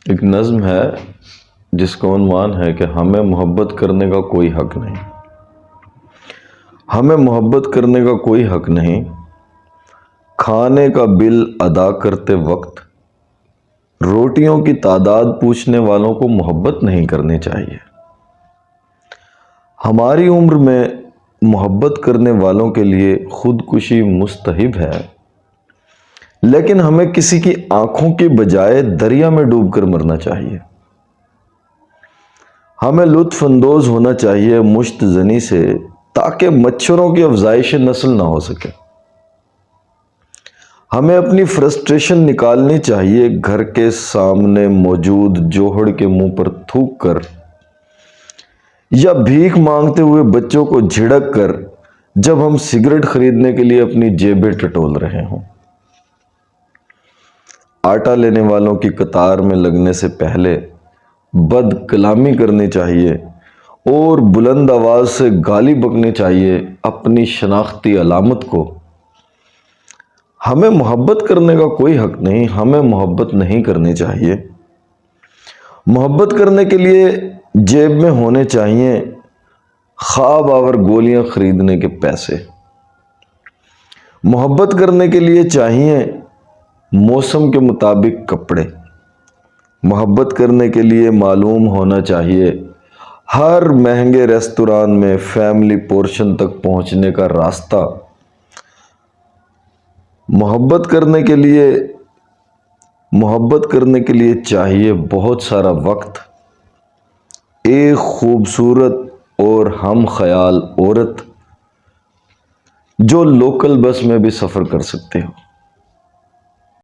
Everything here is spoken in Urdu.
ایک نظم ہے جس کا عنوان ہے کہ ہمیں محبت کرنے کا کوئی حق نہیں، ہمیں محبت کرنے کا کوئی حق نہیں، کھانے کا بل ادا کرتے وقت روٹیوں کی تعداد پوچھنے والوں کو محبت نہیں کرنی چاہیے۔ ہماری عمر میں محبت کرنے والوں کے لیے خودکشی مستحب ہے، لیکن ہمیں کسی کی آنکھوں کی بجائے دریا میں ڈوب کر مرنا چاہیے۔ ہمیں لطف اندوز ہونا چاہیے مشت زنی سے، تاکہ مچھروں کی افزائش نسل نہ ہو سکے۔ ہمیں اپنی فرسٹریشن نکالنی چاہیے گھر کے سامنے موجود جوہڑ کے منہ پر تھوک کر، یا بھیک مانگتے ہوئے بچوں کو جھڑک کر جب ہم سگریٹ خریدنے کے لیے اپنی جیبیں ٹٹول رہے ہوں۔ آٹا لینے والوں کی قطار میں لگنے سے پہلے بد کلامی کرنی چاہیے اور بلند آواز سے گالی بکنی چاہیے اپنی شناختی علامت کو۔ ہمیں محبت کرنے کا کوئی حق نہیں، ہمیں محبت نہیں کرنی چاہیے۔ محبت کرنے کے لیے جیب میں ہونے چاہیے خواب آور گولیاں خریدنے کے پیسے۔ محبت کرنے کے لیے چاہیے موسم کے مطابق کپڑے۔ محبت کرنے کے لیے معلوم ہونا چاہیے ہر مہنگے ریستوران میں فیملی پورشن تک پہنچنے کا راستہ۔ محبت کرنے کے لیے چاہیے بہت سارا وقت، ایک خوبصورت اور ہم خیال عورت جو لوکل بس میں بھی سفر کر سکتے ہو۔